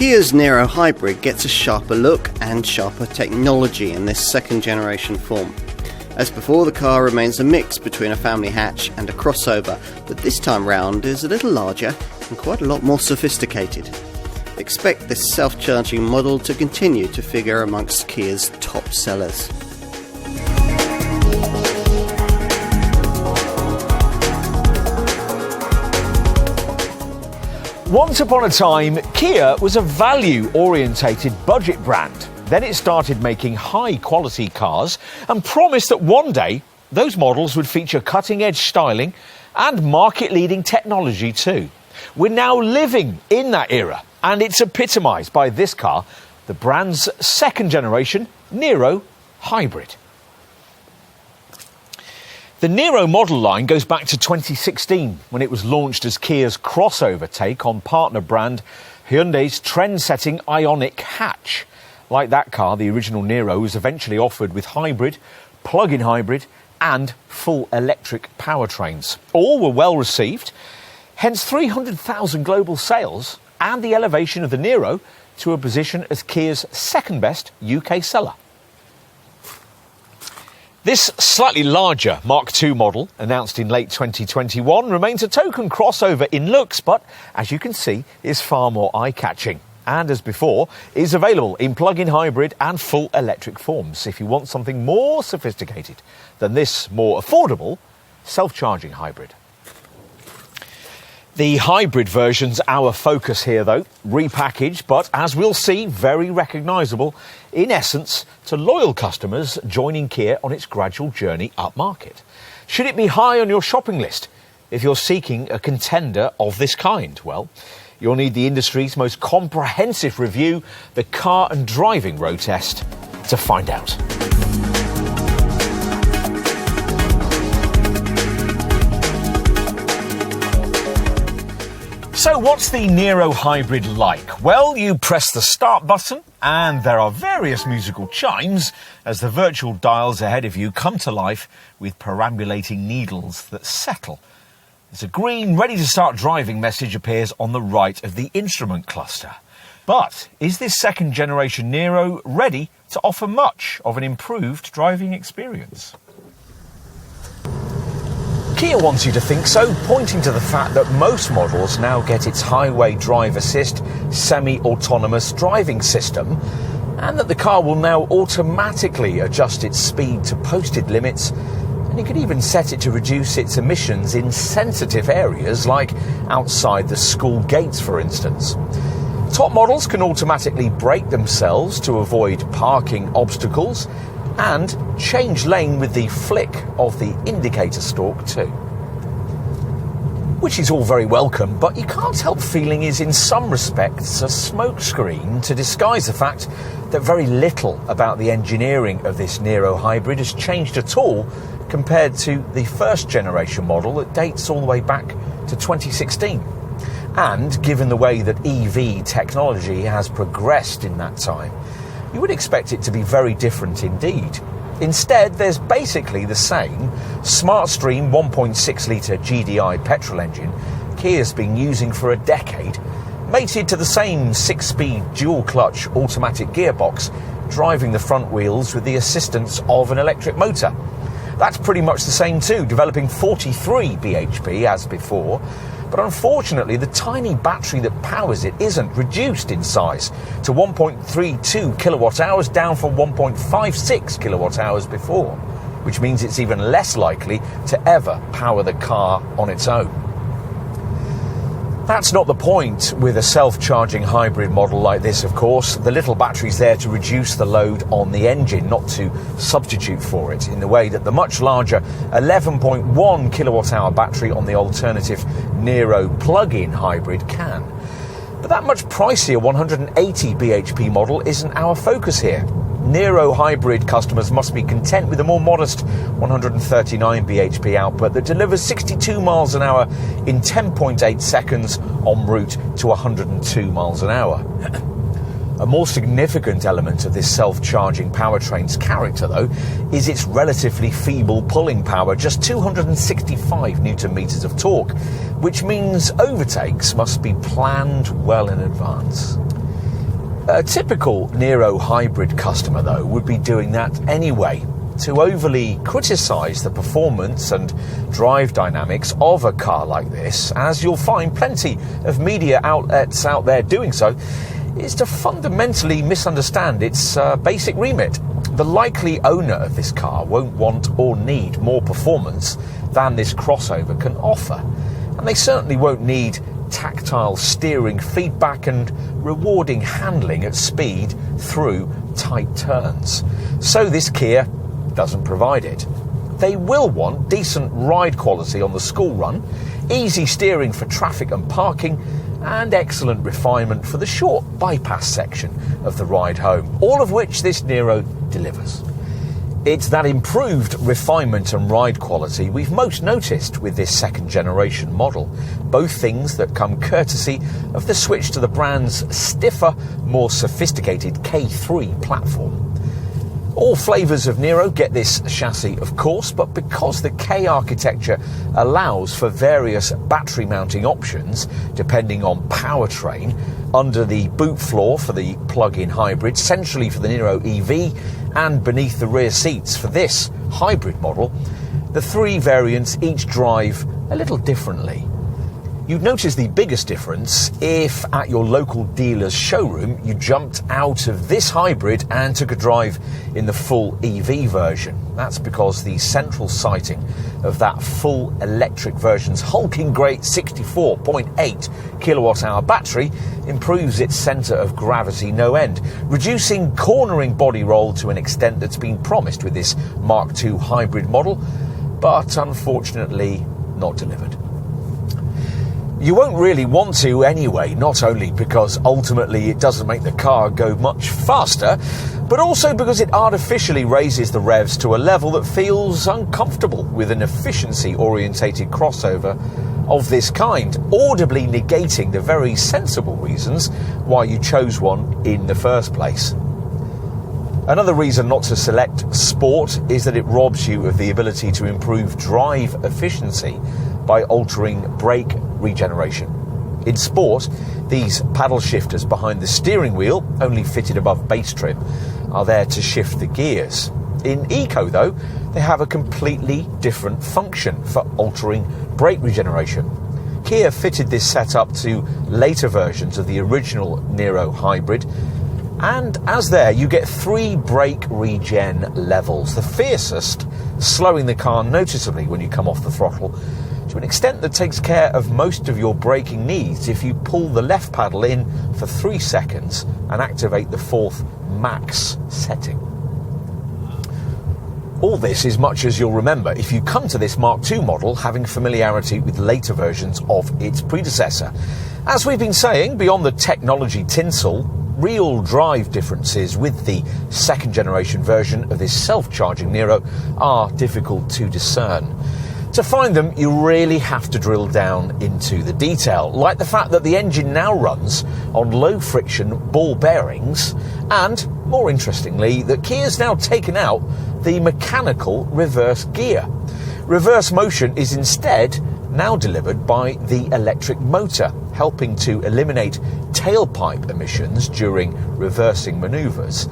Kia's Niro Hybrid gets a sharper look and sharper technology in this second generation form. As before, the car remains a mix between a family hatch and a crossover, but this time round is a little larger and quite a lot more sophisticated. Expect this self-charging model to continue to figure amongst Kia's top sellers. Once upon a time, Kia was a value-orientated budget brand. Then it started making high-quality cars and promised that one day those models would feature cutting-edge styling and market-leading technology too. We're now living in that era, and it's epitomised by this car, the brand's second generation Niro Hybrid. The Niro model line goes back to 2016 when it was launched as Kia's crossover take on partner brand Hyundai's trend-setting Ioniq hatch. Like that car, the original Niro was eventually offered with hybrid, plug-in hybrid and full electric powertrains. All were well received, hence 300,000 global sales and the elevation of the Niro to a position as Kia's second best UK seller. This slightly larger Mark II model, announced in late 2021, remains a token crossover in looks, but as you can see, is far more eye-catching. And as before, is available in plug-in hybrid and full electric forms if you want something more sophisticated than this more affordable self-charging hybrid. The hybrid version's our focus here though, repackaged, but as we'll see, very recognisable, in essence, to loyal customers joining Kia on its gradual journey upmarket. Should it be high on your shopping list if you're seeking a contender of this kind? Well, you'll need the industry's most comprehensive review, the Car and Driving Road Test, to find out. So what's the Niro Hybrid like? Well, you press the start button and there are various musical chimes as the virtual dials ahead of you come to life with perambulating needles that settle. As a green, ready to start driving message appears on the right of the instrument cluster. But is this second generation Niro ready to offer much of an improved driving experience? Kia wants you to think so, pointing to the fact that most models now get its highway drive assist semi-autonomous driving system and that the car will now automatically adjust its speed to posted limits, and you can even set it to reduce its emissions in sensitive areas like outside the school gates, for instance. Top models can automatically brake themselves to avoid parking obstacles and change lane with the flick of the indicator stalk too. Which is all very welcome, but you can't help feeling is in some respects a smokescreen to disguise the fact that very little about the engineering of this Niro Hybrid has changed at all compared to the first generation model that dates all the way back to 2016. And given the way that EV technology has progressed in that time, you would expect it to be very different indeed. Instead, there's basically the same SmartStream 1.6-litre GDI petrol engine Kia's been using for a decade, mated to the same 6-speed dual-clutch automatic gearbox, driving the front wheels with the assistance of an electric motor. That's pretty much the same too, developing 43 bhp as before, but unfortunately the tiny battery that powers it isn't reduced in size to 1.32 kilowatt hours, down from 1.56 kilowatt hours before, which means it's even less likely to ever power the car on its own. That's not the point with a self-charging hybrid model like this, of course. The little battery's there to reduce the load on the engine, not to substitute for it, in the way that the much larger 11.1 kilowatt-hour battery on the alternative Niro plug-in hybrid can. But that much pricier 180 bhp model isn't our focus here. Niro Hybrid customers must be content with a more modest 139 bhp output that delivers 62 miles an hour in 10.8 seconds en route to 102 miles an hour. A more significant element of this self-charging powertrain's character, though, is its relatively feeble pulling power, just 265 newton-meters of torque, which means overtakes must be planned well in advance. A typical Niro Hybrid customer, though, would be doing that anyway. To overly criticise the performance and drive dynamics of a car like this, as you'll find plenty of media outlets out there doing so, is to fundamentally misunderstand its basic remit. The likely owner of this car won't want or need more performance than this crossover can offer, and they certainly won't need tactile steering feedback and rewarding handling at speed through tight turns. So this Kia doesn't provide it. They will want decent ride quality on the school run, easy steering for traffic and parking, and excellent refinement for the short bypass section of the ride home, all of which this Niro delivers. It's that improved refinement and ride quality we've most noticed with this second generation model, both things that come courtesy of the switch to the brand's stiffer, more sophisticated K3 platform. All flavours of Niro get this chassis, of course, but because the K architecture allows for various battery mounting options depending on powertrain, under the boot floor for the plug-in hybrid, centrally for the Niro EV, and beneath the rear seats for this hybrid model, the three variants each drive a little differently. You'd notice the biggest difference if at your local dealer's showroom you jumped out of this hybrid and took a drive in the full EV version. That's because the central sighting of that full electric version's hulking great 64.8 kilowatt hour battery improves its centre of gravity no end, reducing cornering body roll to an extent that's been promised with this Mark II hybrid model, but unfortunately not delivered. You won't really want to anyway, not only because ultimately it doesn't make the car go much faster, but also because it artificially raises the revs to a level that feels uncomfortable with an efficiency-orientated crossover of this kind, audibly negating the very sensible reasons why you chose one in the first place. Another reason not to select Sport is that it robs you of the ability to improve drive efficiency by altering brake regeneration. In Sport, these paddle shifters behind the steering wheel, only fitted above base trim, are there to shift the gears. In Eco, though, they have a completely different function for altering brake regeneration. Kia fitted this setup to later versions of the original Niro Hybrid, and as there, you get 3 brake regen levels, the fiercest, slowing the car noticeably when you come off the throttle, to an extent that takes care of most of your braking needs if you pull the left paddle in for 3 seconds and activate the 4th max setting. All this is much as you'll remember if you come to this Mark II model having familiarity with later versions of its predecessor. As we've been saying, beyond the technology tinsel, real drive differences with the second generation version of this self-charging Niro are difficult to discern. To find them, you really have to drill down into the detail, like the fact that the engine now runs on low-friction ball bearings, and, more interestingly, that Kia's now taken out the mechanical reverse gear. Reverse motion is instead now delivered by the electric motor, helping to eliminate tailpipe emissions during reversing manoeuvres,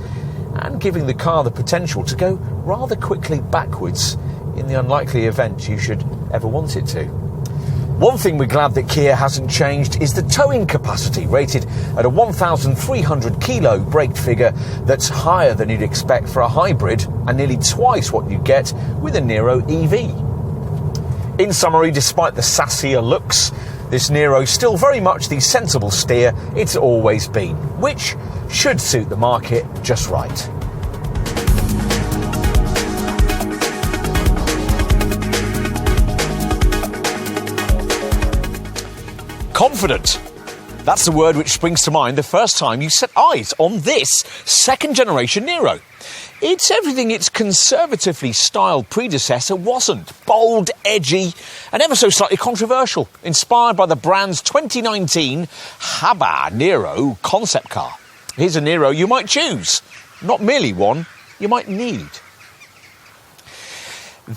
and giving the car the potential to go rather quickly backwards in the unlikely event you should ever want it to. One thing we're glad that Kia hasn't changed is the towing capacity, rated at a 1,300 kilo braked figure that's higher than you'd expect for a hybrid and nearly twice what you'd get with a Niro EV. In summary, despite the sassier looks, this Niro's still very much the sensible steer it's always been, which should suit the market just right. Confident. That's the word which springs to mind the first time you set eyes on this second generation Niro. It's everything its conservatively styled predecessor wasn't. Bold, edgy, and ever so slightly controversial, inspired by the brand's 2019 Haba Niro concept car. Here's a Niro you might choose, not merely one you might need.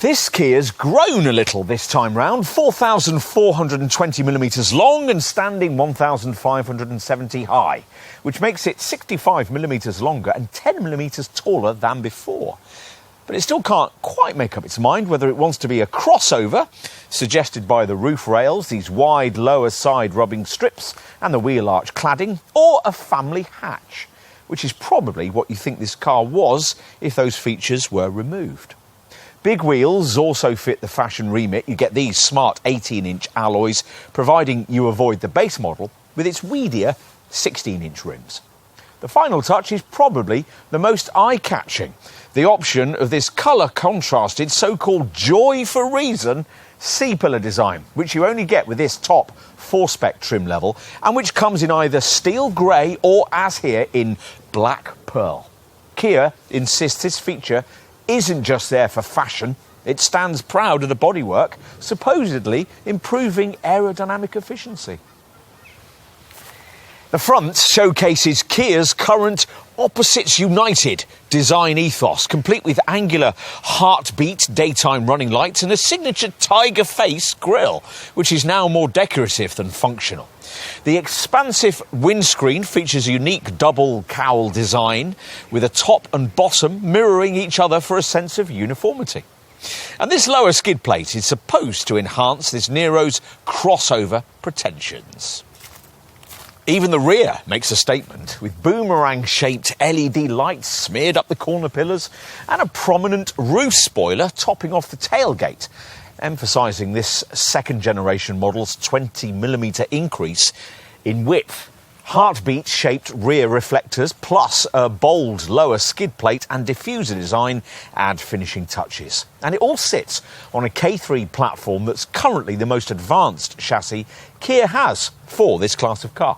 This Kia's grown a little this time round, 4,420mm long and standing 1,570 high, which makes it 65mm longer and 10mm taller than before. But it still can't quite make up its mind whether it wants to be a crossover, suggested by the roof rails, these wide lower side rubbing strips and the wheel arch cladding, or a family hatch, which is probably what you think this car was if those features were removed. Big wheels also fit the fashion remit. You get these smart 18-inch alloys, providing you avoid the base model with its weedier 16-inch rims. The final touch is probably the most eye-catching, the option of this colour-contrasted so-called joy for reason C-pillar design, which you only get with this top 4-spec trim level, and which comes in either steel grey or, as here, in black pearl. Kia insists this feature isn't just there for fashion, it stands proud of the bodywork, supposedly improving aerodynamic efficiency. The front showcases Kia's current opposites united design ethos, complete with angular heartbeat daytime running lights and a signature tiger face grille, which is now more decorative than functional. The expansive windscreen features a unique double cowl design with a top and bottom mirroring each other for a sense of uniformity. And this lower skid plate is supposed to enhance this Niro's crossover pretensions. Even the rear makes a statement, with boomerang-shaped LED lights smeared up the corner pillars and a prominent roof spoiler topping off the tailgate, emphasising this second-generation model's 20mm increase in width. Heartbeat-shaped rear reflectors plus a bold lower skid plate and diffuser design add finishing touches. And it all sits on a K3 platform that's currently the most advanced chassis Kia has for this class of car.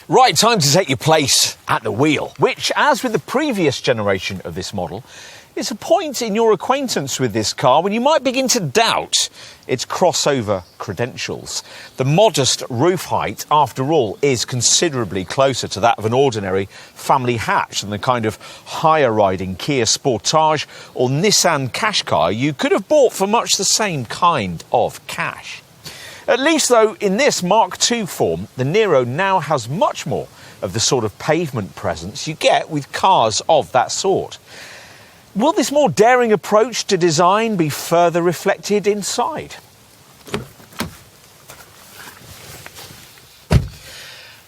Right, time to take your place at the wheel, which, as with the previous generation of this model, is a point in your acquaintance with this car when you might begin to doubt its crossover credentials. The modest roof height, after all, is considerably closer to that of an ordinary family hatch than the kind of higher-riding Kia Sportage or Nissan Qashqai you could have bought for much the same kind of cash. At least, though, in this Mark II form, the Niro now has much more of the sort of pavement presence you get with cars of that sort. Will this more daring approach to design be further reflected inside?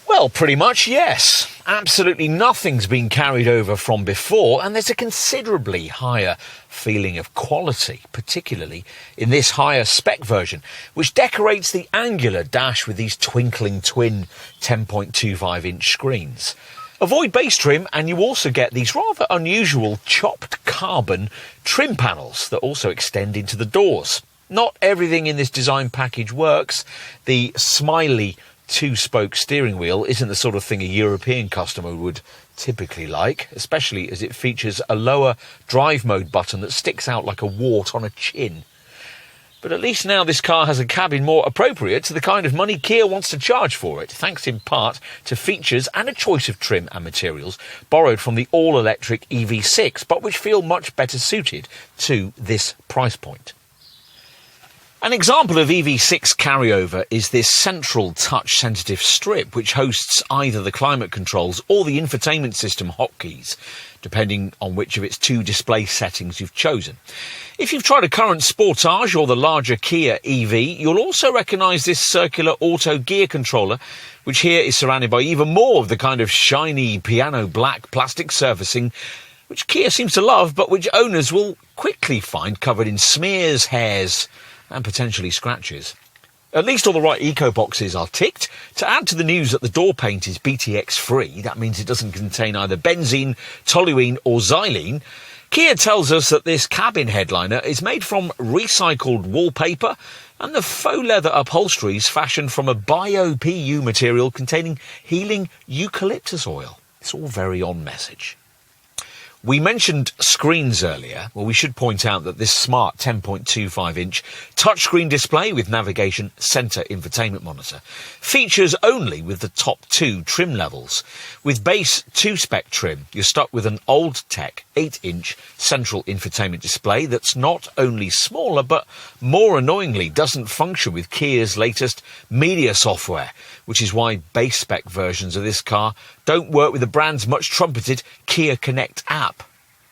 Well, pretty much, yes. Absolutely nothing's been carried over from before, and there's a considerably higher feeling of quality, particularly in this higher spec version, which decorates the angular dash with these twinkling twin 10.25-inch screens. Avoid base trim, and you also get these rather unusual chopped carbon trim panels that also extend into the doors. Not everything in this design package works. The smiley two-spoke steering wheel isn't the sort of thing a European customer would typically like, especially as it features a lower drive mode button that sticks out like a wart on a chin. But at least now this car has a cabin more appropriate to the kind of money Kia wants to charge for it, thanks in part to features and a choice of trim and materials borrowed from the all-electric EV6, but which feel much better suited to this price point. An example of EV6 carryover is this central touch-sensitive strip, which hosts either the climate controls or the infotainment system hotkeys, depending on which of its two display settings you've chosen. If you've tried a current Sportage or the larger Kia EV, you'll also recognise this circular auto gear controller, which here is surrounded by even more of the kind of shiny piano black plastic surfacing which Kia seems to love, but which owners will quickly find covered in smears, hairs and potentially scratches. At least all the right eco boxes are ticked. To add to the news that the door paint is BTX free, that means it doesn't contain either benzene, toluene or xylene. Kia tells us that this cabin headliner is made from recycled wallpaper and the faux leather upholstery is fashioned from a bio-PU material containing healing eucalyptus oil. It's all very on message. We mentioned screens earlier. Well, we should point out that this smart 10.25-inch touchscreen display with navigation centre infotainment monitor features only with the top 2 trim levels. With base 2-spec trim, you're stuck with an old-tech 8-inch central infotainment display that's not only smaller, but more annoyingly doesn't function with Kia's latest media software, which is why base-spec versions of this car don't work with the brand's much-trumpeted Kia Connect app.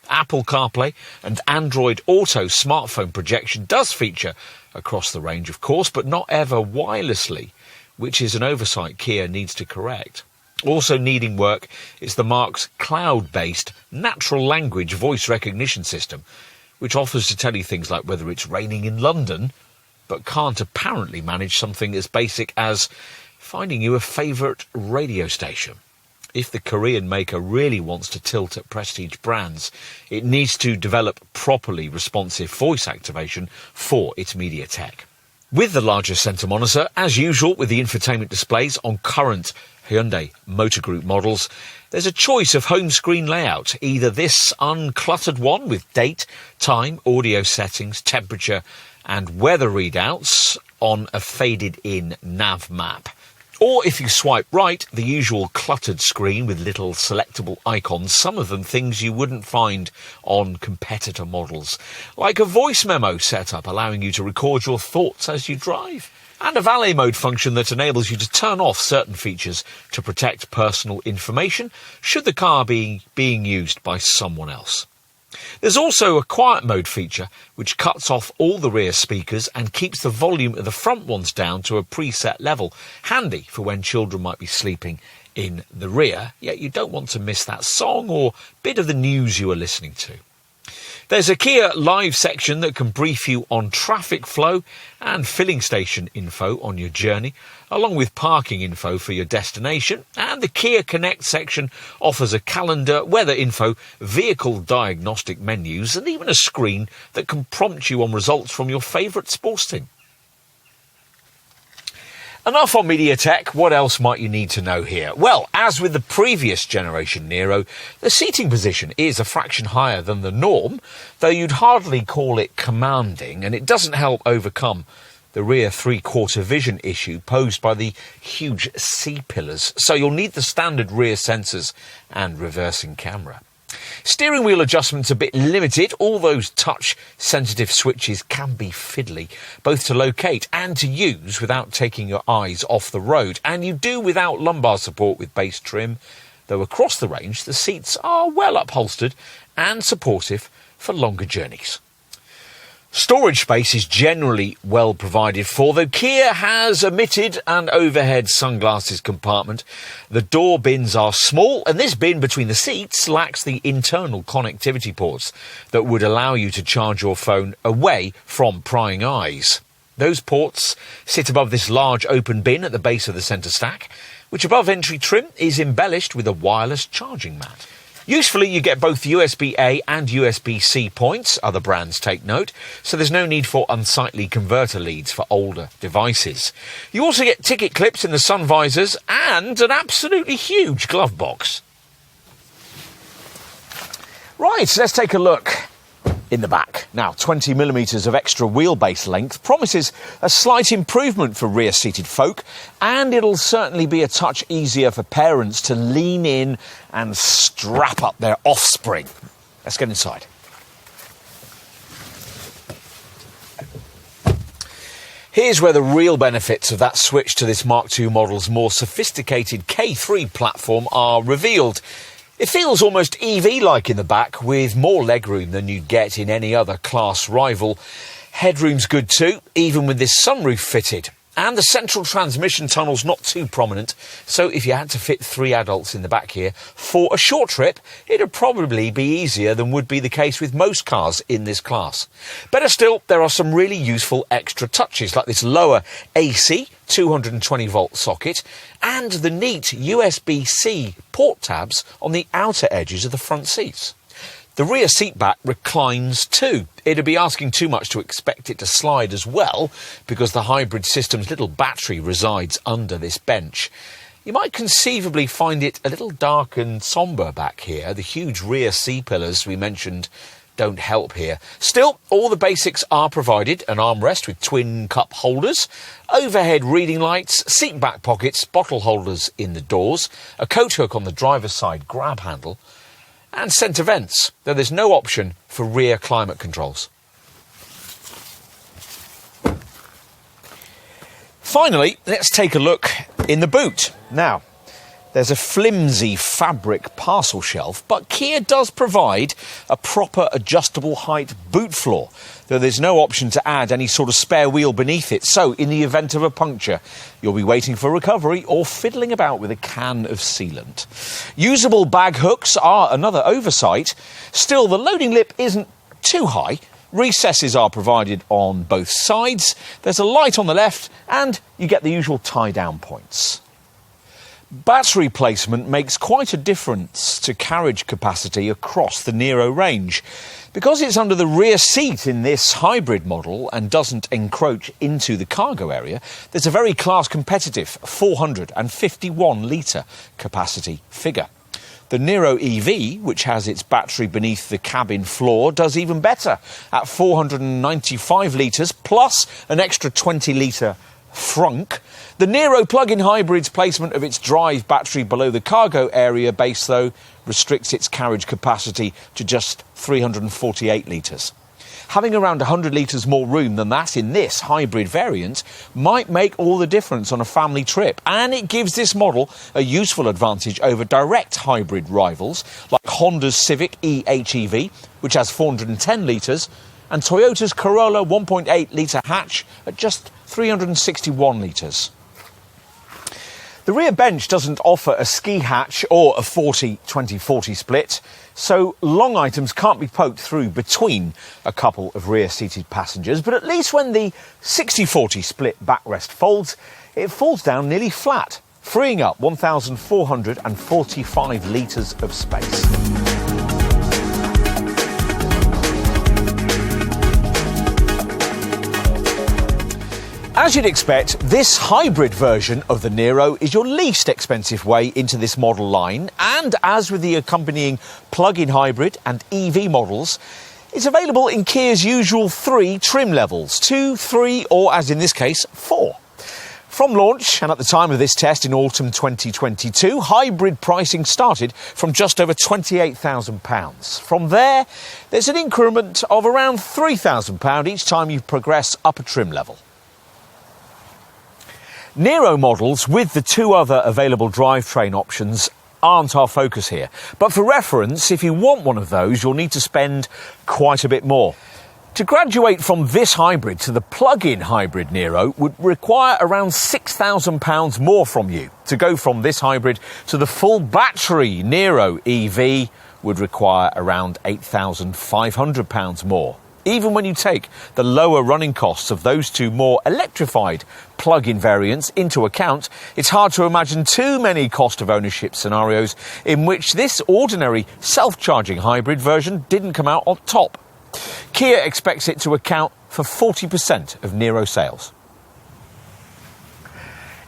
Apple CarPlay and Android Auto smartphone projection does feature across the range, of course, but not ever wirelessly, which is an oversight Kia needs to correct. Also needing work is the marque's cloud-based natural language voice recognition system, which offers to tell you things like whether it's raining in London, but can't apparently manage something as basic as finding you a favourite radio station. If the Korean maker really wants to tilt at prestige brands, it needs to develop properly responsive voice activation for its media tech. With the larger centre monitor, as usual with the infotainment displays on current Hyundai Motor Group models, there's a choice of home screen layout, either this uncluttered one with date, time, audio settings, temperature and weather readouts on a faded-in nav map. Or if you swipe right, the usual cluttered screen with little selectable icons, some of them things you wouldn't find on competitor models, like a voice memo setup allowing you to record your thoughts as you drive, and a valet mode function that enables you to turn off certain features to protect personal information should the car be being used by someone else. There's also a quiet mode feature which cuts off all the rear speakers and keeps the volume of the front ones down to a preset level, handy for when children might be sleeping in the rear, yet you don't want to miss that song or bit of the news you are listening to. There's a Kia Live section that can brief you on traffic flow and filling station info on your journey, along with parking info for your destination, and the Kia Connect section offers a calendar, weather info, vehicle diagnostic menus, and even a screen that can prompt you on results from your favourite sports team. Enough on media tech, what else might you need to know here? Well, as with the previous generation Niro, the seating position is a fraction higher than the norm, though you'd hardly call it commanding, and it doesn't help overcome the rear three-quarter vision issue posed by the huge C-pillars, so you'll need the standard rear sensors and reversing camera. Steering wheel adjustment's a bit limited. All those touch-sensitive switches can be fiddly, both to locate and to use without taking your eyes off the road. And you do without lumbar support with base trim, though across the range the seats are well upholstered and supportive for longer journeys. Storage space is generally well provided for, though Kia has omitted an overhead sunglasses compartment. The door bins are small, and this bin between the seats lacks the internal connectivity ports that would allow you to charge your phone away from prying eyes. Those ports sit above this large open bin at the base of the centre stack, which above entry trim is embellished with a wireless charging mat. Usefully, you get both USB-A and USB-C points, other brands take note, so there's no need for unsightly converter leads for older devices. You also get ticket clips in the sun visors and an absolutely huge glove box. Right, so let's take a look in the back. Now, 20mm of extra wheelbase length promises a slight improvement for rear-seated folk, and it'll certainly be a touch easier for parents to lean in and strap up their offspring. Let's get inside. Here's where the real benefits of that switch to this Mark II model's more sophisticated K3 platform are revealed. It feels almost EV-like in the back, with more legroom than you'd get in any other class rival. Headroom's good too, even with this sunroof fitted. And the central transmission tunnel's not too prominent, so if you had to fit 3 adults in the back here for a short trip, it'd probably be easier than would be the case with most cars in this class. Better still, there are some really useful extra touches, like this lower AC 220-volt socket and the neat USB-C port tabs on the outer edges of the front seats. The rear seat back reclines too. It'd be asking too much to expect it to slide as well, because the hybrid system's little battery resides under this bench. You might conceivably find it a little dark and sombre back here. The huge rear C-pillars we mentioned don't help here. Still, all the basics are provided: an armrest with twin cup holders, overhead reading lights, seat back pockets, bottle holders in the doors, a coat hook on the driver's side grab handle, and centre vents, though there's no option for rear climate controls. Finally, let's take a look in the boot. Now, there's a flimsy fabric parcel shelf, but Kia does provide a proper adjustable height boot floor, though there's no option to add any sort of spare wheel beneath it. So, in the event of a puncture, you'll be waiting for recovery or fiddling about with a can of sealant. Usable bag hooks are another oversight. Still, the loading lip isn't too high. Recesses are provided on both sides. There's a light on the left, and you get the usual tie-down points. Battery placement makes quite a difference to carriage capacity across the Niro range. Because it's under the rear seat in this hybrid model and doesn't encroach into the cargo area, there's a very class competitive 451-litre capacity figure. The Niro EV, which has its battery beneath the cabin floor, does even better at 495 litres plus an extra 20-litre frunk. The Niro plug-in hybrid's placement of its drive battery below the cargo area base, though, restricts its carriage capacity to just 348 litres. Having around 100 litres more room than that in this hybrid variant might make all the difference on a family trip, and it gives this model a useful advantage over direct hybrid rivals like Honda's Civic eHEV, which has 410 litres, and Toyota's Corolla 1.8-litre hatch at just 361 litres. The rear bench doesn't offer a ski hatch or a 40-20-40 split, so long items can't be poked through between a couple of rear-seated passengers, but at least when the 60-40 split backrest folds, it falls down nearly flat, freeing up 1,445 litres of space. As you'd expect, this hybrid version of the Niro is your least expensive way into this model line, and as with the accompanying plug-in hybrid and EV models, it's available in Kia's usual 3 trim levels: 2, 3, or as in this case, 4. From launch, and at the time of this test in autumn 2022, hybrid pricing started from just over £28,000. From there, there's an increment of around £3,000 each time you progress up a trim level. Niro models with the 2 other available drivetrain options aren't our focus here, but for reference, if you want one of those, you'll need to spend quite a bit more. To graduate from this hybrid to the plug-in hybrid Niro would require around £6,000 more from you. To go from this hybrid to the full battery Niro EV would require around £8,500 more. Even when you take the lower running costs of those 2 more electrified plug-in variants into account, it's hard to imagine too many cost of ownership scenarios in which this ordinary self-charging hybrid version didn't come out on top. Kia expects it to account for 40% of Niro sales.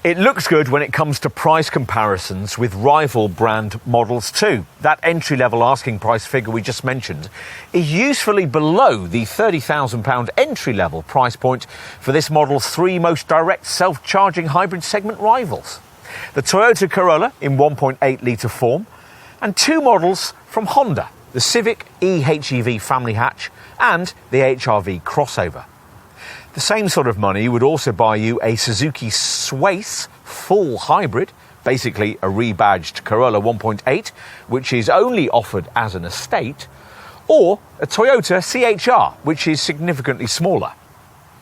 It looks good when it comes to price comparisons with rival brand models too. That entry-level asking price figure we just mentioned is usefully below the £30,000 entry-level price point for this model's 3 most direct self-charging hybrid segment rivals: the Toyota Corolla in 1.8-litre form, and 2 models from Honda, the Civic eHEV family hatch and the HR-V crossover. The same sort of money would also buy you a Suzuki Swace full hybrid, basically a rebadged Corolla 1.8, which is only offered as an estate, or a Toyota CHR, which is significantly smaller.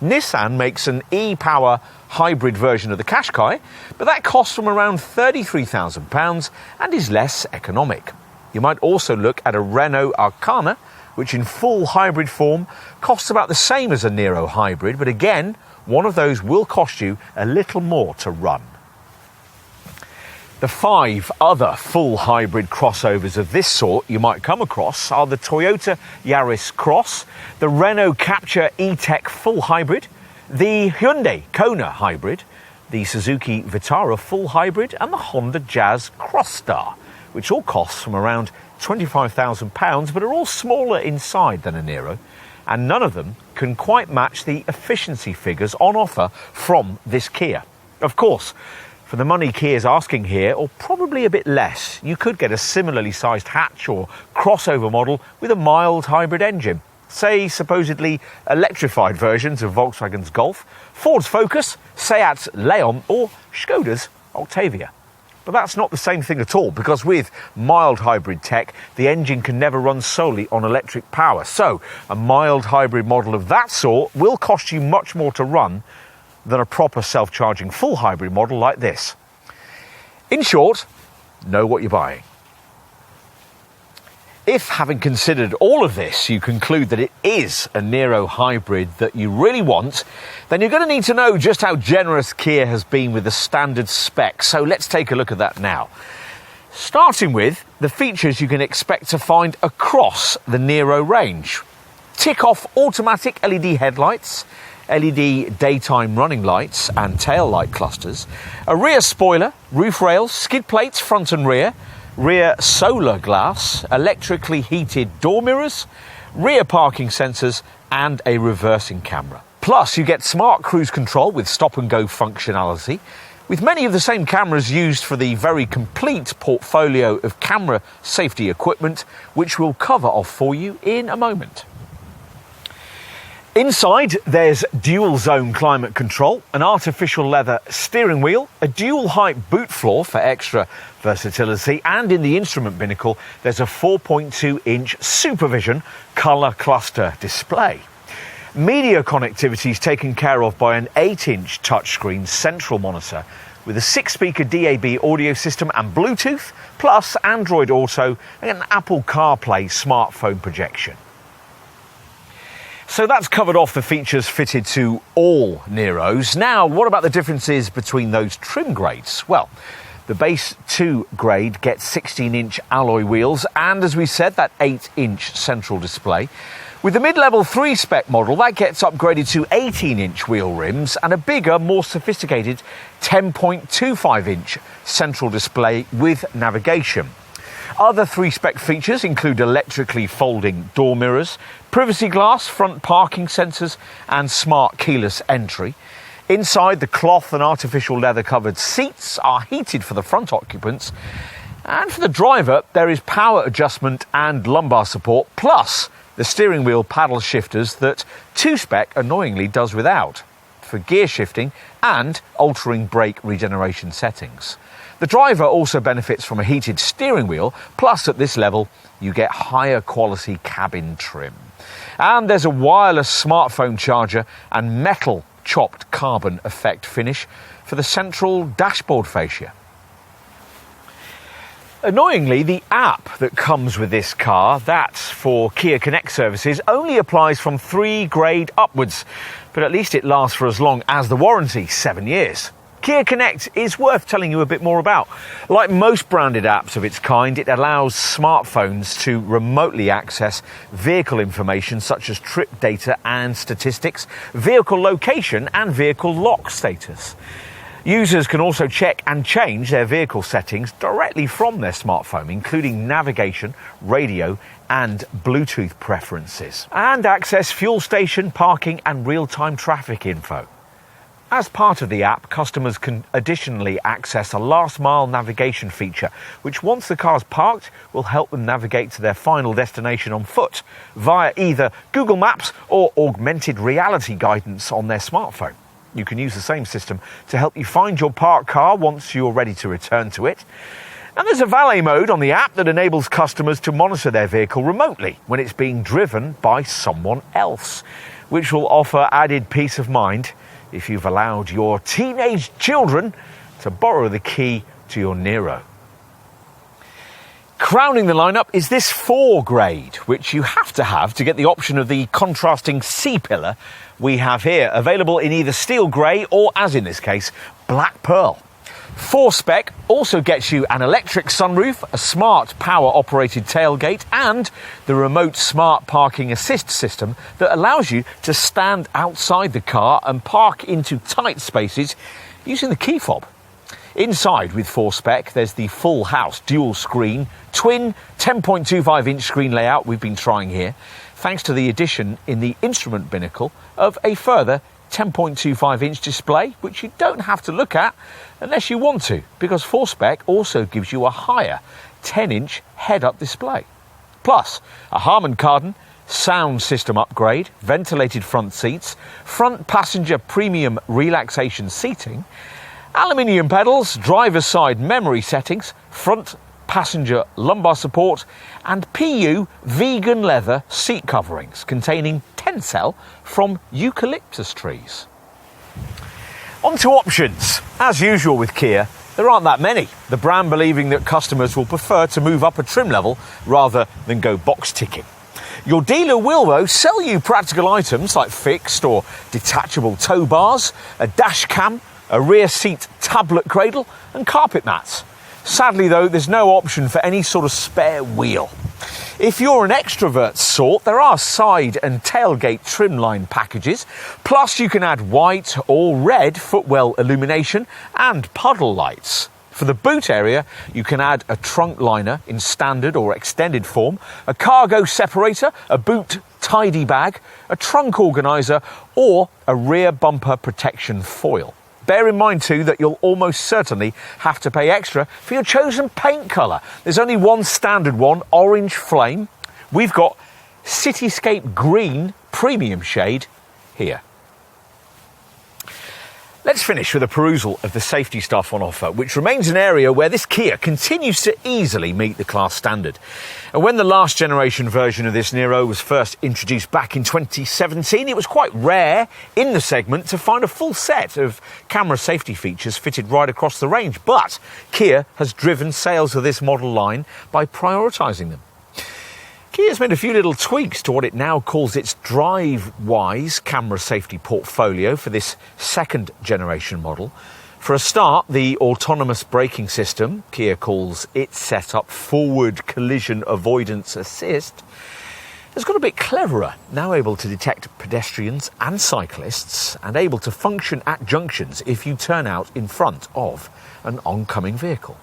Nissan makes an e-Power hybrid version of the Qashqai, but that costs from around £33,000 and is less economic. You might also look at a Renault Arcana, which in full hybrid form costs about the same as a Niro hybrid, but again, one of those will cost you a little more to run. The 5 other full hybrid crossovers of this sort you might come across are the Toyota Yaris Cross, the Renault Captur E-Tech full hybrid, the Hyundai Kona hybrid, the Suzuki Vitara full hybrid and the Honda Jazz Crossstar, which all cost from around £25,000 but are all smaller inside than a Niro, and none of them can quite match the efficiency figures on offer from this Kia. Of course, for the money Kia's asking here, or probably a bit less, you could get a similarly sized hatch or crossover model with a mild hybrid engine. Say supposedly electrified versions of Volkswagen's Golf, Ford's Focus, Seat's Leon or Skoda's Octavia. But that's not the same thing at all, because with mild hybrid tech, the engine can never run solely on electric power. So a mild hybrid model of that sort will cost you much more to run than a proper self-charging full hybrid model like this. In short, know what you're buying. If, having considered all of this, you conclude that it is a Niro Hybrid that you really want, then you're going to need to know just how generous Kia has been with the standard spec. So let's take a look at that now. Starting with the features you can expect to find across the Niro range. Tick off automatic LED headlights, LED daytime running lights and tail light clusters, a rear spoiler, roof rails, skid plates front and rear solar glass, electrically heated door mirrors, rear parking sensors and a reversing camera. Plus you get smart cruise control with stop and go functionality, with many of the same cameras used for the very complete portfolio of camera safety equipment, which we'll cover off for you in a moment. Inside, there's dual zone climate control, an artificial leather steering wheel, a dual height boot floor for extra versatility, and in the instrument binnacle, there's a 4.2-inch Supervision colour cluster display. Media connectivity is taken care of by an 8-inch touchscreen central monitor with a 6-speaker DAB audio system and Bluetooth, plus Android Auto and an Apple CarPlay smartphone projection. So that's covered off the features fitted to all Niros. Now, what about the differences between those trim grades? Well, the base 2 grade gets 16-inch alloy wheels and, as we said, that 8-inch central display. With the mid-level 3 spec model, that gets upgraded to 18-inch wheel rims and a bigger, more sophisticated 10.25-inch central display with navigation. Other 3-spec features include electrically folding door mirrors, privacy glass, front parking sensors and smart keyless entry. Inside, the cloth and artificial leather covered seats are heated for the front occupants, and for the driver there is power adjustment and lumbar support, plus the steering wheel paddle shifters that 2-spec annoyingly does without, for gear shifting and altering brake regeneration settings. The driver also benefits from a heated steering wheel, plus at this level you get higher quality cabin trim. And there's a wireless smartphone charger and metal chopped carbon effect finish for the central dashboard fascia. Annoyingly, the app that comes with this car, that's for Kia Connect services, only applies from 3 grade upwards, but at least it lasts for as long as the warranty, 7 years. Kia Connect is worth telling you a bit more about. Like most branded apps of its kind, it allows smartphones to remotely access vehicle information such as trip data and statistics, vehicle location and vehicle lock status. Users can also check and change their vehicle settings directly from their smartphone, including navigation, radio and Bluetooth preferences, and access fuel station, parking and real-time traffic info. As part of the app, customers can additionally access a last-mile navigation feature, which once the car's parked, will help them navigate to their final destination on foot via either Google Maps or augmented reality guidance on their smartphone. You can use the same system to help you find your parked car once you're ready to return to it. And there's a valet mode on the app that enables customers to monitor their vehicle remotely when it's being driven by someone else, which will offer added peace of mind if you've allowed your teenage children to borrow the key to your Niro. Crowning the lineup is this 4 grade, which you have to get the option of the contrasting C-pillar we have here, available in either steel grey or, as in this case, black pearl. 4 spec also gets you an electric sunroof, a smart power-operated tailgate and the remote smart parking assist system that allows you to stand outside the car and park into tight spaces using the key fob. Inside with 4Spec, there's the full house dual screen, twin 10.25-inch screen layout we've been trying here, thanks to the addition in the instrument binnacle of a further 10.25-inch display, which you don't have to look at unless you want to, because 4Spec also gives you a higher 10-inch head-up display. Plus, a Harman Kardon sound system upgrade, ventilated front seats, front passenger premium relaxation seating, aluminium pedals, driver's side memory settings, front passenger lumbar support, and PU vegan leather seat coverings containing tencel from eucalyptus trees. On to options. As usual with Kia, there aren't that many, the brand believing that customers will prefer to move up a trim level rather than go box ticking. Your dealer will, though, sell you practical items like fixed or detachable tow bars, a dash cam, a rear seat tablet cradle and carpet mats. Sadly, though, there's no option for any sort of spare wheel. If you're an extrovert sort, there are side and tailgate trimline packages, plus you can add white or red footwell illumination and puddle lights. For the boot area, you can add a trunk liner in standard or extended form, a cargo separator, a boot tidy bag, a trunk organiser or a rear bumper protection foil. Bear in mind too that you'll almost certainly have to pay extra for your chosen paint colour. There's only one standard one, orange flame. We've got Cityscape Green premium shade here. Let's finish with a perusal of the safety stuff on offer, which remains an area where this Kia continues to easily meet the class standard. And when the last generation version of this Niro was first introduced back in 2017, it was quite rare in the segment to find a full set of camera safety features fitted right across the range. But Kia has driven sales of this model line by prioritising them. Kia's made a few little tweaks to what it now calls its DriveWise camera safety portfolio for this second generation model. For a start, the autonomous braking system, Kia calls its setup Forward Collision Avoidance Assist, has got a bit cleverer, now able to detect pedestrians and cyclists and able to function at junctions if you turn out in front of an oncoming vehicle.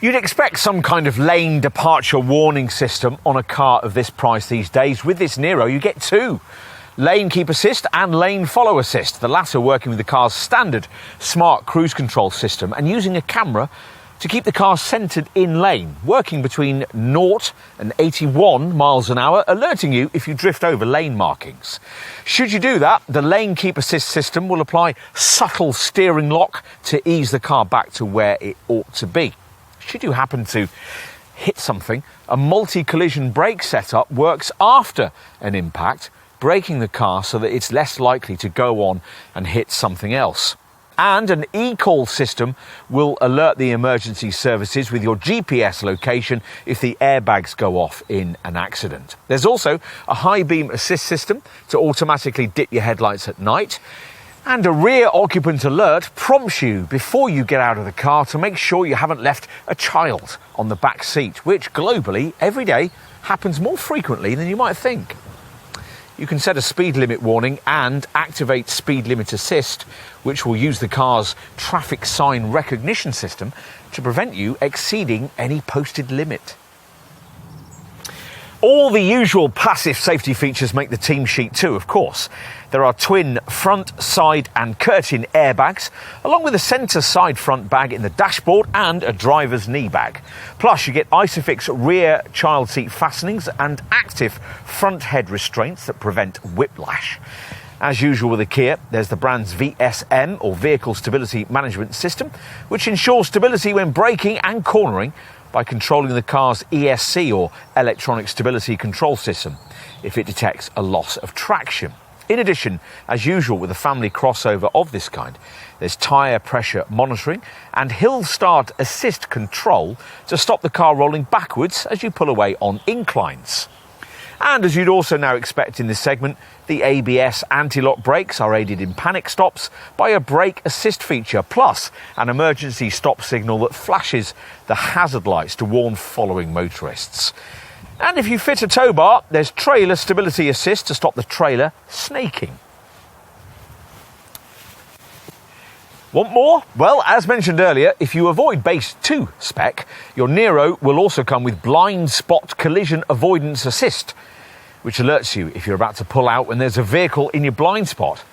You'd expect some kind of lane departure warning system on a car of this price these days. With this Niro, you get two. Lane keep assist and lane follow assist, the latter working with the car's standard smart cruise control system and using a camera to keep the car centred in lane, working between 0 and 81 miles an hour, alerting you if you drift over lane markings. Should you do that, the lane keep assist system will apply subtle steering lock to ease the car back to where it ought to be. Should you happen to hit something, a multi-collision brake setup works after an impact, braking the car so that it's less likely to go on and hit something else. And an e-call system will alert the emergency services with your GPS location if the airbags go off in an accident. There's also a high beam assist system to automatically dip your headlights at night. And a rear occupant alert prompts you before you get out of the car to make sure you haven't left a child on the back seat, which globally, every day, happens more frequently than you might think. You can set a speed limit warning and activate speed limit assist, which will use the car's traffic sign recognition system to prevent you exceeding any posted limit. All the usual passive safety features make the team sheet too, of course. There are twin front, side and curtain airbags, along with a centre side front bag in the dashboard and a driver's knee bag. Plus you get Isofix rear child seat fastenings and active front head restraints that prevent whiplash. As usual with the Kia, there's the brand's VSM, or Vehicle Stability Management System, which ensures stability when braking and cornering by controlling the car's ESC, or Electronic Stability Control System, if it detects a loss of traction. In addition, as usual with a family crossover of this kind, there's tyre pressure monitoring and hill start assist control to stop the car rolling backwards as you pull away on inclines. And as you'd also now expect in this segment, the ABS anti-lock brakes are aided in panic stops by a brake assist feature, plus an emergency stop signal that flashes the hazard lights to warn following motorists. And if you fit a tow bar, there's trailer stability assist to stop the trailer snaking. Want more? Well, as mentioned earlier, if you avoid base 2 spec, your Niro will also come with blind spot collision avoidance assist, which alerts you if you're about to pull out when there's a vehicle in your blind spot.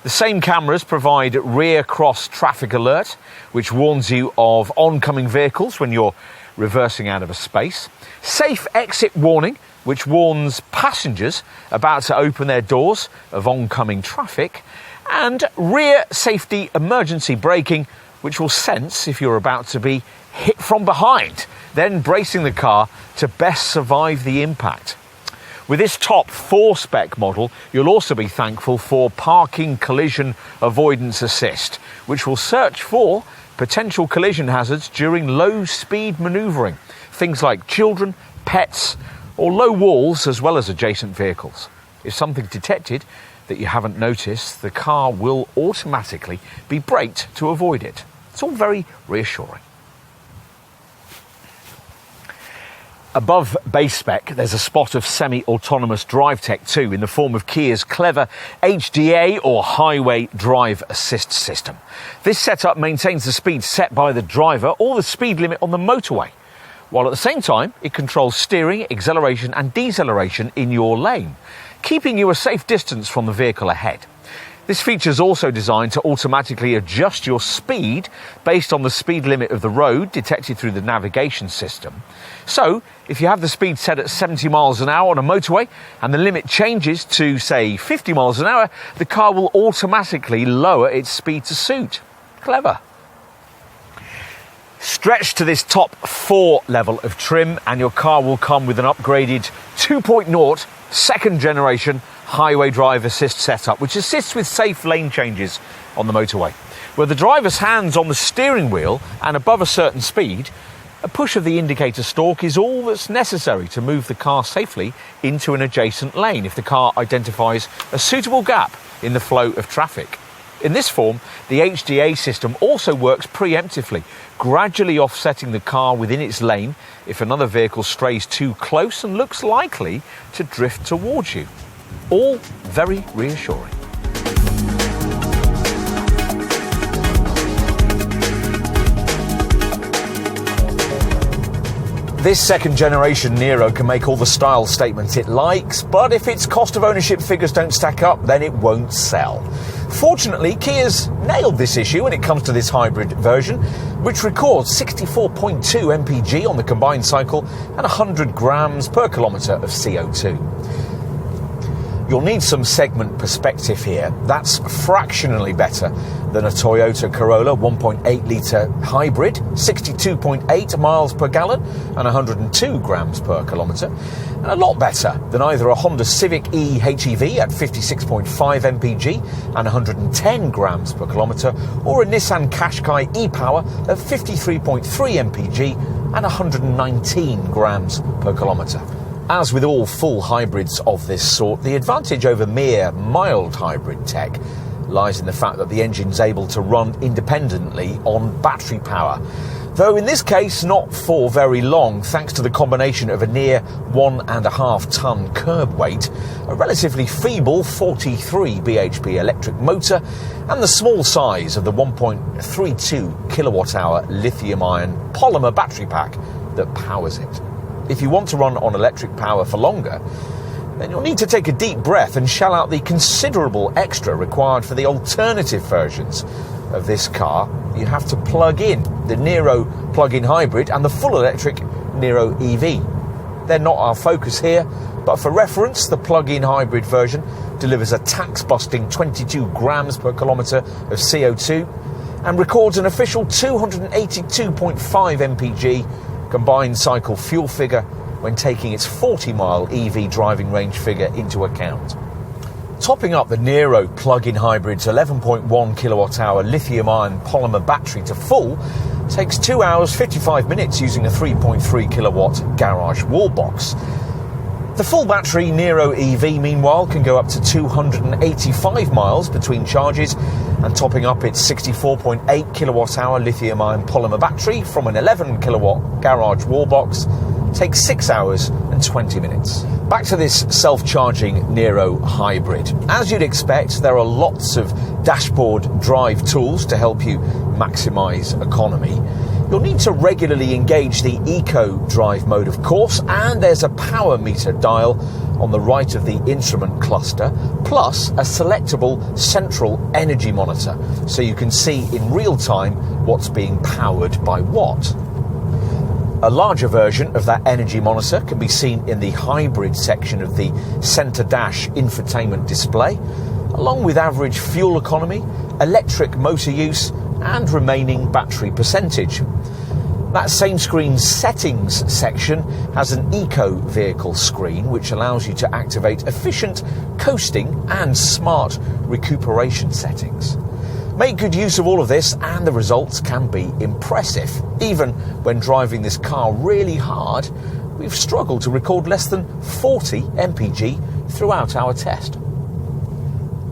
The same cameras provide rear cross traffic alert, which warns you of oncoming vehicles when you're reversing out of a space. Safe exit warning, which warns passengers about to open their doors of oncoming traffic. And rear safety emergency braking, which will sense if you're about to be hit from behind, then bracing the car to best survive the impact. With this top 4 spec model, you'll also be thankful for parking collision avoidance assist, which will search for potential collision hazards during low speed manoeuvring, things like children, pets, or low walls, as well as adjacent vehicles. If something's detected that you haven't noticed, the car will automatically be braked to avoid it. It's all very reassuring. Above base spec, there's a spot of semi-autonomous drive tech too, in the form of Kia's clever HDA or Highway Drive Assist system. This setup maintains the speed set by the driver or the speed limit on the motorway, while at the same time it controls steering, acceleration and deceleration in your lane, keeping you a safe distance from the vehicle ahead. This feature is also designed to automatically adjust your speed based on the speed limit of the road detected through the navigation system. So, if you have the speed set at 70 miles an hour on a motorway and the limit changes to, say, 50 miles an hour, the car will automatically lower its speed to suit. Clever. Stretch to this top 4 level of trim and your car will come with an upgraded 2.0 second generation Highway Drive Assist setup, which assists with safe lane changes on the motorway. Where the driver's hands on the steering wheel and above a certain speed, a push of the indicator stalk is all that's necessary to move the car safely into an adjacent lane if the car identifies a suitable gap in the flow of traffic. In this form, the HDA system also works preemptively, gradually offsetting the car within its lane if another vehicle strays too close and looks likely to drift towards you. All very reassuring. This second generation Niro can make all the style statements it likes, but if its cost of ownership figures don't stack up, then it won't sell. Fortunately, Kia's nailed this issue when it comes to this hybrid version, which records 64.2 mpg on the combined cycle and 100 grams per kilometre of CO2. You'll need some segment perspective here. That's fractionally better than a Toyota Corolla 1.8 litre hybrid, 62.8 miles per gallon and 102 grams per kilometre, and a lot better than either a Honda Civic E HEV at 56.5 mpg and 110 grams per kilometre, or a Nissan Qashqai e-Power at 53.3 mpg and 119 grams per kilometre. As with all full hybrids of this sort, the advantage over mere mild hybrid tech lies in the fact that the engine's able to run independently on battery power. Though in this case not for very long, thanks to the combination of a near 1.5 tonne curb weight, a relatively feeble 43 bhp electric motor, and the small size of the 1.32 kilowatt-hour lithium-ion polymer battery pack that powers it. If you want to run on electric power for longer, then you'll need to take a deep breath and shell out the considerable extra required for the alternative versions of this car. You have to plug in the Niro plug-in hybrid and the full electric Niro EV. They're not our focus here, but for reference, the plug-in hybrid version delivers a tax-busting 22 grams per kilometre of CO2 and records an official 282.5 mpg combined cycle fuel figure when taking its 40-mile EV driving range figure into account. Topping up the Niro plug-in hybrid's 11.1 kilowatt-hour lithium-ion polymer battery to full takes 2 hours 55 minutes using a 3.3 kilowatt garage wall box. The full battery Niro EV, meanwhile, can go up to 285 miles between charges, and topping up its 64.8 kilowatt-hour lithium-ion polymer battery from an 11 kilowatt garage wall box takes 6 hours and 20 minutes. Back to this self-charging Niro Hybrid. As you'd expect, there are lots of dashboard drive tools to help you maximise economy. You'll need to regularly engage the Eco Drive mode, of course, and there's a power meter dial on the right of the instrument cluster, plus a selectable central energy monitor, so you can see in real time what's being powered by what. A larger version of that energy monitor can be seen in the hybrid section of the centre dash infotainment display, along with average fuel economy, electric motor use, and remaining battery percentage. That same screen's settings section has an eco vehicle screen, which allows you to activate efficient coasting and smart recuperation settings. Make good use of all of this and the results can be impressive. Even when driving this car really hard, we've struggled to record less than 40 mpg throughout our test.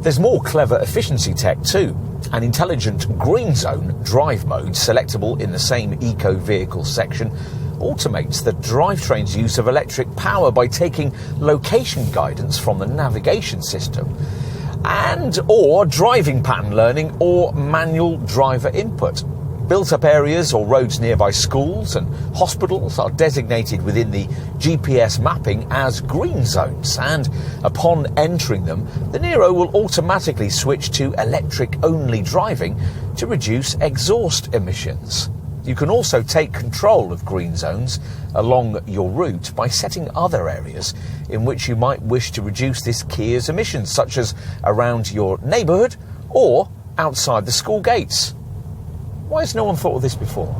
There's more clever efficiency tech too. An intelligent green zone drive mode, selectable in the same eco vehicle section, automates the drivetrain's use of electric power by taking location guidance from the navigation system, and or driving pattern learning or manual driver input. Built-up areas or roads nearby schools and hospitals are designated within the GPS mapping as green zones, and upon entering them, the Niro will automatically switch to electric-only driving to reduce exhaust emissions. You can also take control of green zones along your route by setting other areas in which you might wish to reduce this Kia's emissions, such as around your neighbourhood or outside the school gates. Why has no one thought of this before?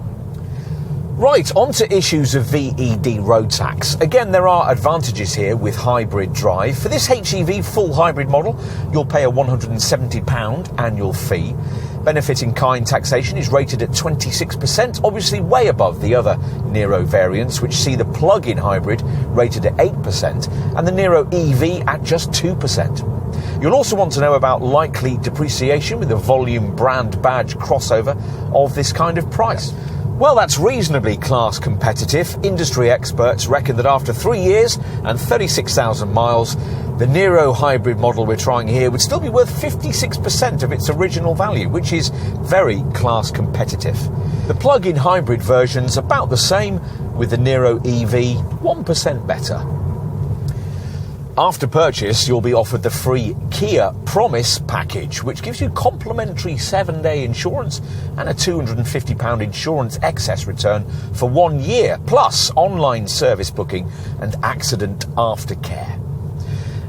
Right, on to issues of VED road tax. Again, there are advantages here with hybrid drive. For this HEV full hybrid model, you'll pay a £170 annual fee. Benefit-in-kind taxation is rated at 26%, obviously way above the other Niro variants, which see the plug-in hybrid rated at 8% and the Niro EV at just 2%. You'll also want to know about likely depreciation with a volume brand badge crossover of this kind of price. Well, that's reasonably class competitive. Industry experts reckon that after 3 years and 36,000 miles, the Niro Hybrid model we're trying here would still be worth 56% of its original value, which is very class competitive. The plug-in hybrid version's about the same, with the Niro EV 1% better. After purchase, you'll be offered the free Kia Promise package, which gives you complimentary 7-day insurance and a £250 insurance excess return for 1 year, plus online service booking and accident aftercare.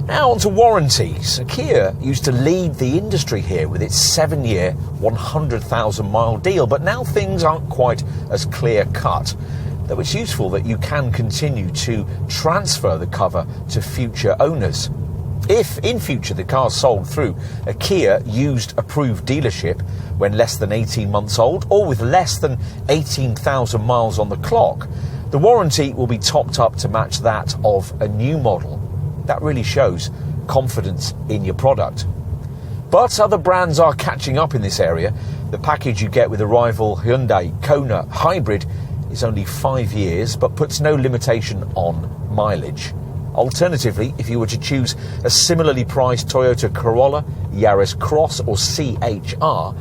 Now on to warranties. Kia used to lead the industry here with its 7-year, 100,000 mile deal, but now things aren't quite as clear-cut. Though it's useful that you can continue to transfer the cover to future owners. If in future the car's sold through a Kia used approved dealership when less than 18 months old or with less than 18,000 miles on the clock, the warranty will be topped up to match that of a new model. That really shows confidence in your product. But other brands are catching up in this area. The package you get with the rival Hyundai Kona Hybrid is only 5 years, but puts no limitation on mileage. Alternatively, if you were to choose a similarly priced Toyota Corolla, Yaris Cross or CHR,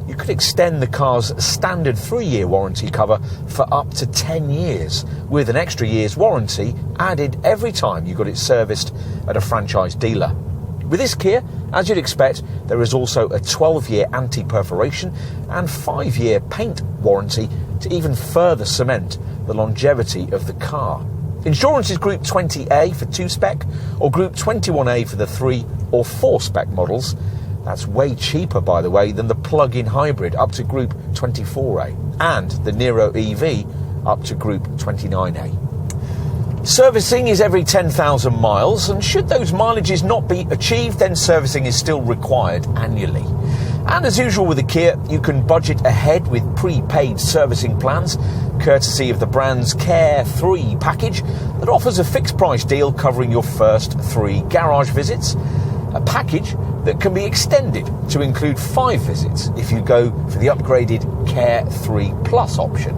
you could extend the car's standard 3-year warranty cover for up to 10 years, with an extra year's warranty added every time you got it serviced at a franchise dealer. With this Kia, as you'd expect, there is also a 12-year anti-perforation and 5-year paint warranty to even further cement the longevity of the car. Insurance is Group 20A for 2-spec or Group 21A for the 3 or 4-spec models. That's way cheaper, by the way, than the plug-in hybrid up to Group 24A and the Niro EV up to Group 29A. Servicing is every 10,000 miles, and should those mileages not be achieved, then servicing is still required annually. And as usual with the Kia, you can budget ahead with prepaid servicing plans, courtesy of the brand's Care 3 package that offers a fixed price deal covering your first 3 garage visits. A package that can be extended to include 5 visits if you go for the upgraded Care 3 Plus option.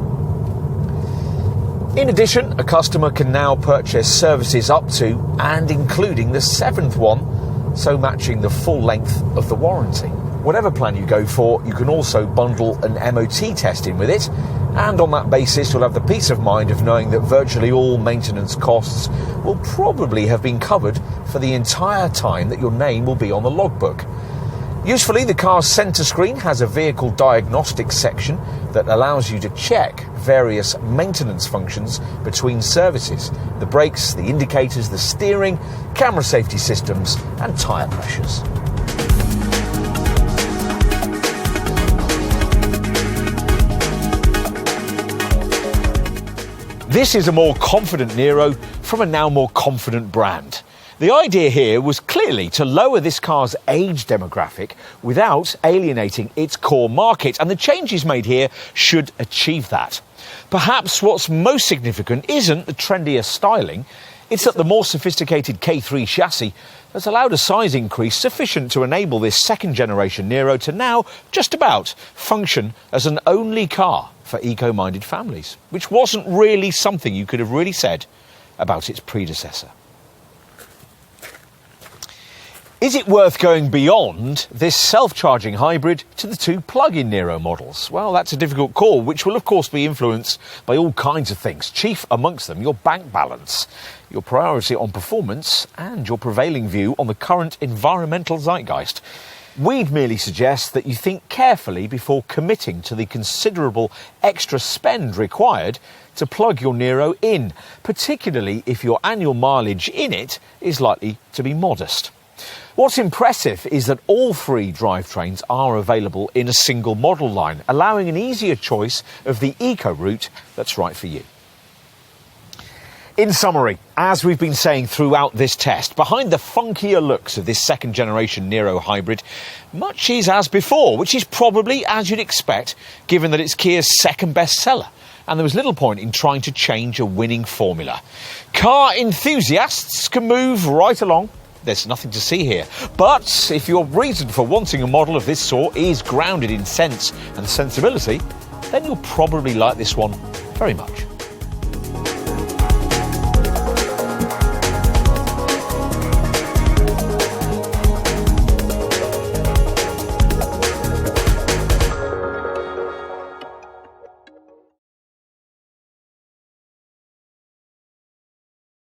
In addition, a customer can now purchase services up to and including the 7th one, so matching the full length of the warranty. Whatever plan you go for, you can also bundle an MOT test in with it, and on that basis you'll have the peace of mind of knowing that virtually all maintenance costs will probably have been covered for the entire time that your name will be on the logbook. Usefully, the car's centre screen has a vehicle diagnostics section that allows you to check various maintenance functions between services: the brakes, the indicators, the steering, camera safety systems and tyre pressures. This is a more confident Niro from a now more confident brand. The idea here was clearly to lower this car's age demographic without alienating its core market, and the changes made here should achieve that. Perhaps what's most significant isn't the trendier styling, it's that the more sophisticated K3 chassis has allowed a size increase sufficient to enable this second generation Niro to now just about function as an only car for eco-minded families, which wasn't really something you could have really said about its predecessor. Is it worth going beyond this self-charging hybrid to the 2 plug-in Niro models? Well, that's a difficult call, which will of course be influenced by all kinds of things, chief amongst them your bank balance, your priority on performance, and your prevailing view on the current environmental zeitgeist. We'd merely suggest that you think carefully before committing to the considerable extra spend required to plug your Niro in, particularly if your annual mileage in it is likely to be modest. What's impressive is that all 3 drivetrains are available in a single model line, allowing an easier choice of the eco route that's right for you. In summary, as we've been saying throughout this test, behind the funkier looks of this second generation Niro Hybrid, much is as before, which is probably as you'd expect, given that it's Kia's second best seller, and there was little point in trying to change a winning formula. Car enthusiasts can move right along. There's nothing to see here. But if your reason for wanting a model of this sort is grounded in sense and sensibility, then you'll probably like this one very much.